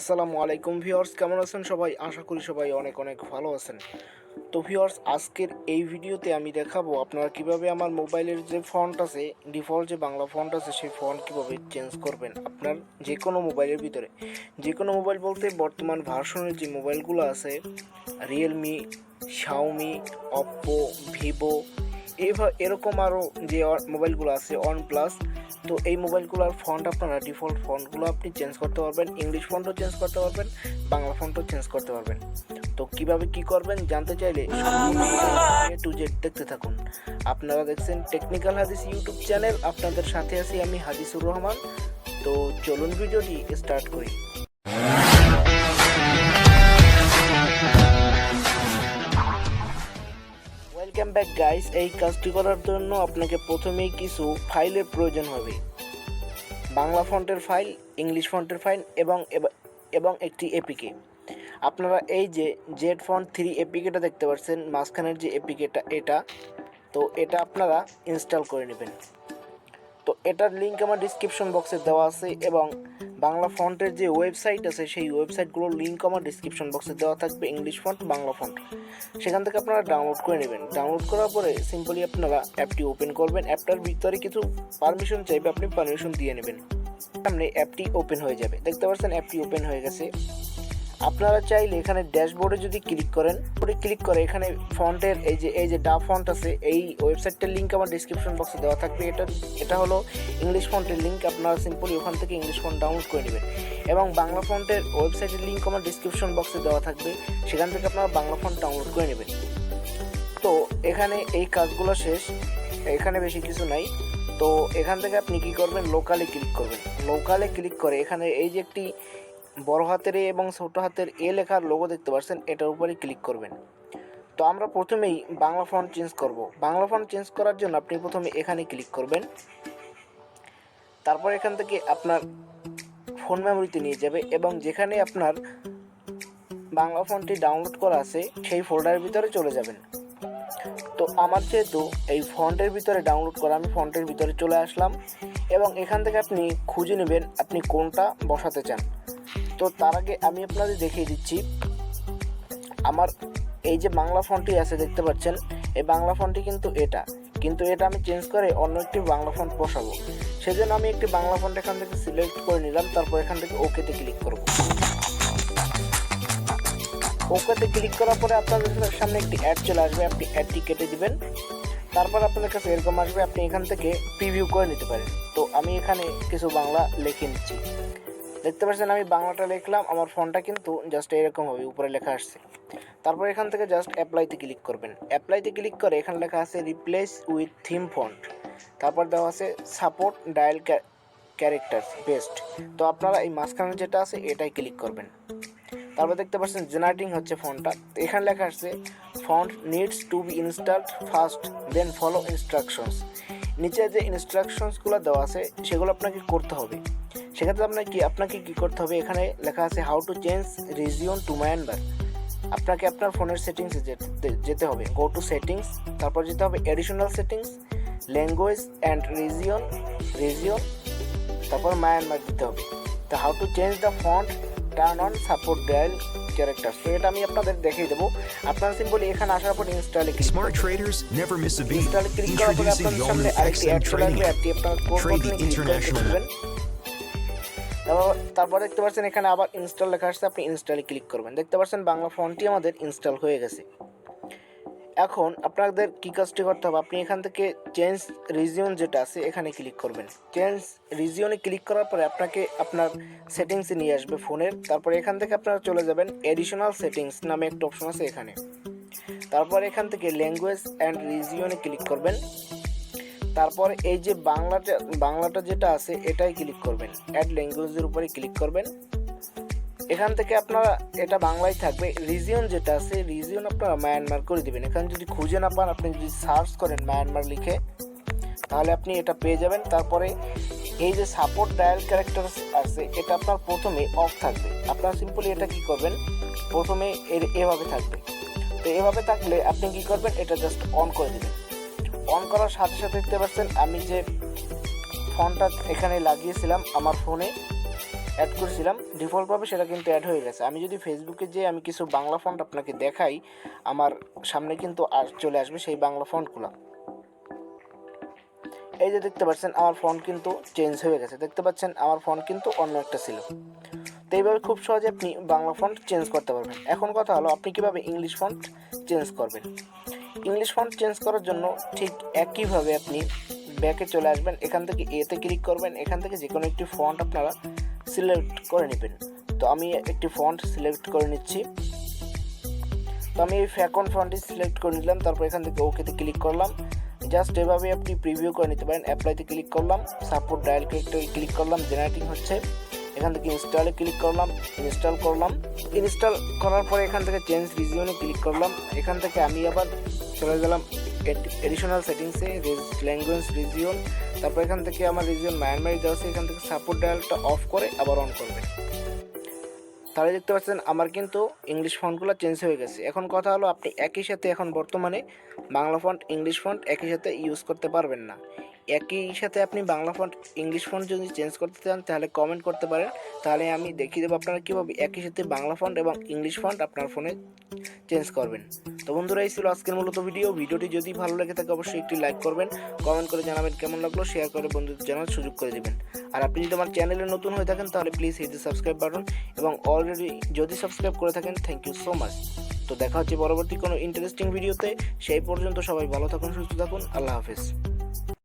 আসসালামু আলাইকুম ভিউয়ার্স, কেমন আছেন সবাই? আশা করি সবাই অনেক অনেক ভালো আছেন। তো ভিউয়ার্স, আজকের এই ভিডিওতে আমি দেখাবো আপনারা কিভাবে আমার মোবাইলের যে ফন্ট আছে, ডিফল্ট যে বাংলা ফন্ট আছে, সেই ফন্ট কিভাবে চেঞ্জ করবেন আপনার যে কোনো মোবাইলের ভিতরে। যে কোনো মোবাইল বলতে বর্তমান ভার্সনের যে মোবাইলগুলো আছে, রিয়েলমি, শাওমি, অপ্পো, ভিভো, এরকম আরও যে মোবাইলগুলো আছে, ওয়ানপ্লাস। তো এই মোবাইলগুলোর ফন্ট আপনারা ডিফল্ট ফন্টগুলো আপনি চেঞ্জ করতে পারবেন, ইংলিশ ফন্টও চেঞ্জ করতে পারবেন, বাংলা ফন্টও চেঞ্জ করতে পারবেন। তো কিভাবে কি করবেন জানতে চাইলে এ টু জেড দেখতে থাকুন। আপনারা দেখছেন টেকনিক্যাল হাদিস ইউটিউব চ্যানেল, আপনাদের সাথে আছি আমি হাদিসুর রহমান। তো চলুন ভিডিওটি স্টার্ট করি। Welcome back guys. এই কাজটি করার জন্য আপনাকে প্রথমেই কিছু ফাইলের প্রয়োজন হবে। বাংলা ফন্টের ফাইল, ইংলিশ ফন্টের ফাইল এবং একটি এপিকে। আপনারা এই যে জেড ফন্ট 3 এপিকেটা দেখতে পাচ্ছেন, মাঝখানের যে এপিকেটা, এটা আপনারা ইনস্টল করে নেবেন। তো এটার লিঙ্ক আমার ডিসক্রিপশন বক্সে দেওয়া আছে, এবং বাংলা ফন্টের যে ওয়েবসাইট আছে সেই ওয়েবসাইটগুলোর লিঙ্ক আমার ডিসক্রিপশন বক্সে দেওয়া থাকবে, ইংলিশ ফন্ট, বাংলা ফন্ট। সেখান থেকে আপনারা ডাউনলোড করে নেবেন। ডাউনলোড করার পরে সিম্পলি আপনারা অ্যাপটি ওপেন করবেন। অ্যাপটার ভিতরে কিছু পারমিশন চাইবে, আপনি পারমিশন দিয়ে নেবেন। সামনে অ্যাপটি ওপেন হয়ে যাবে, দেখতে পাচ্ছেন অ্যাপটি ওপেন হয়ে গেছে। আপনারা চাইলে এখানে ড্যাশবোর্ডে যদি ক্লিক করেন, ক্লিক করে এখানে ফন্টের এই যে ডা ফন্ট আছে, এই ওয়েবসাইটটার লিঙ্ক আমার ডিসক্রিপশন বক্সে দেওয়া থাকবে। এটা হলো ইংলিশ ফন্টের লিঙ্ক। আপনারা সিম্পলি ওখান থেকে ইংলিশ ফন্ট ডাউনলোড করে নেবেন, এবং বাংলা ফন্টের ওয়েবসাইটের লিঙ্ক আমার ডিসক্রিপশন বক্সে দেওয়া থাকবে। সেখান থেকে আপনারা বাংলা ফন্ট ডাউনলোড করে নেবেন। তো এখানে এই কাজগুলো শেষ, এখানে বেশি কিছু নাই। তো এখান থেকে আপনি কি করবেন, লোকালে ক্লিক করবেন। লোকালে ক্লিক করে এখানে এই যে একটি বড় হাতের এ এবং ছোট হাতের এ লেখার লোগো দেখতে পাচ্ছেন, এটার উপরে ক্লিক করবেন। তো আমরা প্রথমেই বাংলা ফন্ট চেঞ্জ করব। বাংলা ফন্ট চেঞ্জ করার জন্য আপনি প্রথমে এখানে ক্লিক করবেন। তারপর এখান থেকে আপনার ফোন মেমোরিতে নিয়ে যাবে, এবং যেখানে আপনার বাংলা ফন্টটি ডাউনলোড করা আছে সেই ফোল্ডারের ভিতরে চলে যাবেন। তো আমার যেহেতু এই ফন্টের ভিতরে ডাউনলোড করা, আমি ফন্টের ভিতরে চলে আসলাম, এবং এখান থেকে আপনি খুঁজে নেবেন আপনি কোনটা বসাতে চান। তো তার আগে আমি আপনাদের দেখিয়ে দিচ্ছি, আমার এই যে বাংলা ফন্টটি আছে দেখতে পাচ্ছেন, এই বাংলা ফন্টটি কিন্তু এটা আমি চেঞ্জ করে অন্য একটি বাংলা ফন্ট বসাবো। সেজন্য আমি একটি বাংলা ফন্ট এখান থেকে সিলেক্ট করে নিলাম। তারপর এখান থেকে ওকেতে ক্লিক করব। ওকেতে ক্লিক করার পরে আপনাদের সামনে একটি অ্যাড চলে আসবে, আপনি অ্যাডটি কেটে দিবেন। তারপর আপনাদের কাছে এরকম আসবে, আপনি এখান থেকে প্রিভিউ করে নিতে পারেন। তো আমি এখানে কিছু বাংলা লিখে নিচ্ছি, দেখতে পাচ্ছেন আমি বাংলাটা লিখলাম। আমার ফন্টটা কিন্তু জাস্ট এরকম হবে, উপরে লেখা আসছে। তারপর এখান থেকে জাস্ট অ্যাপ্লাইতে ক্লিক করবেন। অ্যাপ্লাইতে ক্লিক করে এখানে লেখা আছে রিপ্লেস উইথ থিম ফন্ট, তারপর দেওয়া আছে সাপোর্ট ডায়াল ক্যারেক্টার বেস্ট। তো আপনারা এই মাঝখানে যেটা আছে এটাই ক্লিক করবেন। তারপর দেখতে পাচ্ছেন জেনারেটিং হচ্ছে ফন্টটা। এখানে লেখা আছে font needs to be installed first then follow instructions. নিচে যে ইনস্ট্রাকশনসগুলো দেওয়া আছে সেগুলো আপনাকে করতে হবে। সেক্ষেত্রে আপনাকে কি করতে হবে, এখানে লেখা আছে how to change region to Myanmar. আপনাকে আপনার ফোনের সেটিংসে যেতে হবে, গো টু সেটিংস, তারপর যেতে হবে additional settings, language and region, তারপর মায়ানমার দিতে হবে। তো how to change the font, turn on support dial character. তো এটা আমি আপনাদের দেখিয়ে দেবো। আপনারা সিম্পলি এখানে আসার পর ইনস্টলে ক্লিক করবেন। ইনস্টলে ক্লিক করার পরে আপনাদের সামনে আরেকটি অ্যাড চলে আসবে, অ্যাডটি আপনারা করবেন। তারপর দেখতে পাচ্ছেন এখানে আবার ইনস্টল লেখা আসছে, আপনি ইনস্টলে ক্লিক করবেন। দেখতে পাচ্ছেন বাংলা ফন্টটি আমাদের ইনস্টল হয়ে গেছে। এখন আপনাদের কী কাজটি করতে হবে, আপনি এখান থেকে চেঞ্জ রিজিয়ন যেটা আছে এখানে ক্লিক করবেন। চেঞ্জ রিজিয়নে ক্লিক করার পরে আপনাকে আপনার সেটিংসে নিয়ে আসবে ফোনের। তারপর এখান থেকে আপনারা চলে যাবেন এডিশনাল সেটিংস নামে একটা অপশন আছে এখানে। তারপর এখান থেকে ল্যাঙ্গুয়েজ অ্যান্ড রিজিয়নে ক্লিক করবেন। তারপর এই যে বাংলাটা যেটা আছে এটাই ক্লিক করবেন, অ্যাড ল্যাঙ্গুয়েজের উপরে ক্লিক করবেন। এখান থেকে আপনারা এটা বাংলায় থাকবে, রিজিয়ন যেটা আছে রিজিয়ন আপনারা মায়ানমার করে দেবেন। এখানে যদি খুঁজে না পান, আপনি যদি সার্চ করেন মায়ানমার লিখে, তাহলে আপনি এটা পেয়ে যাবেন। তারপরে এই যে সাপোর্ট ডায়াল ক্যারেক্টার আছে এটা আপনার প্রথমে অফ থাকবে। আপনারা সিম্পলি এটা কি করবেন, প্রথমে এভাবে থাকবে। তো এভাবে থাকলে আপনি কি করবেন, এটা জাস্ট অন করে দেবেন। অন করার সাথে সাথে দেখতে পাচ্ছেন আমি যে ফন্টটা এখানে লাগিয়েছিলাম আমার ফোনে, অ্যাড করেছিলাম ডিফল্টভাবে সেটা কিন্তু অ্যাড হয়ে গেছে। আমি যদি ফেসবুকে যে আমি কিছু বাংলা ফন্ট আপনাকে দেখাই, আমার সামনে কিন্তু আর চলে আসবে সেই বাংলা ফন্টগুলো। এই যে দেখতে পাচ্ছেন আমার ফন্ট কিন্তু চেঞ্জ হয়ে গেছে, দেখতে পাচ্ছেন আমার ফন্ট কিন্তু অন্য একটা ছিল। তো এইভাবে খুব সহজে আপনি বাংলা ফন্ট চেঞ্জ করতে পারবেন। এখন কথা হলো আপনি কীভাবে ইংলিশ ফন্ট চেঞ্জ করবেন। ইংলিশ ফন্ট চেঞ্জ করার জন্য ঠিক একইভাবে আপনি ব্যাকে চলে আসবেন, এখান থেকে এতে ক্লিক করবেন, এখান থেকে যে কোনো একটি ফন্ট আপনারা সিলেক্ট করে নেবেন। তো আমি একটি ফন্ট সিলেক্ট করে নিচ্ছি। তো আমি এই ফ্যাকন ফন্টটি সিলেক্ট করে নিলাম, তারপর এখান থেকে ওকেতে ক্লিক করলাম। জাস্ট এভাবে আপনি প্রিভিউ করে নিতে পারেন। অ্যাপ্লাইতে ক্লিক করলাম, সাপোর্ট ডায়াল ক্যারেক্টারে ক্লিক করলাম, জেনারেটিং হচ্ছে, এখান থেকে ইনস্টলে ক্লিক করলাম, ইনস্টল করলাম। ইনস্টল করার পরে এখান থেকে চেঞ্জ রিজিয়নে ক্লিক করলাম। এখান থেকে আমি আবার চলে গেলাম এডিশনাল সেটিংসে, ল্যাঙ্গুয়েজ রিজিয়ন। তারপর এখান থেকে আমার রিজিয়ন মায়ানমারি দেওয়া আছে, এখান থেকে সাপোর্ট ডায়ালটা অফ করে আবার অন করবেন। তাহলে দেখতে পাচ্ছেন আমার কিন্তু ইংলিশ ফন্টগুলো চেঞ্জ হয়ে গেছে। এখন কথা হলো আপনি একই সাথে এখন বর্তমানে বাংলা ফন্ট ইংলিশ ফন্ট একই সাথে ইউজ করতে পারবেন না। একই সাথে আপনি বাংলা ফন্ট ইংলিশ ফন্ট যদি চেঞ্জ করতে চান তাহলে কমেন্ট করতে পারেন, তাহলে আমি দেখিয়ে দেবো আপনারা কীভাবে একই সাথে বাংলা ফন্ট এবং ইংলিশ ফন্ট আপনার ফোনে চেঞ্জ করবেন। তো বন্ধুরা, এই ছিল আজকের মূলত ভিডিওটি যদি ভালো লেগে থাকে অবশ্যই একটি লাইক করবেন, কমেন্ট করে জানাবেন কেমন লাগলো, শেয়ার করে বন্ধুদের জানার সুযোগ করে দেবেন। আর আপনি যদি আমার চ্যানেলে নতুন হয়ে থাকেন তাহলে please hit the subscribe button, এবং অলরেডি যদি সাবস্ক্রাইব করে থাকেন থ্যাংক ইউ সো মাচ। তো দেখা হচ্ছে পরবর্তী কোনো ইন্টারেস্টিং ভিডিওতে। সেই পর্যন্ত সবাই ভালো থাকুন, সুস্থ থাকুন, আল্লাহ হাফেজ।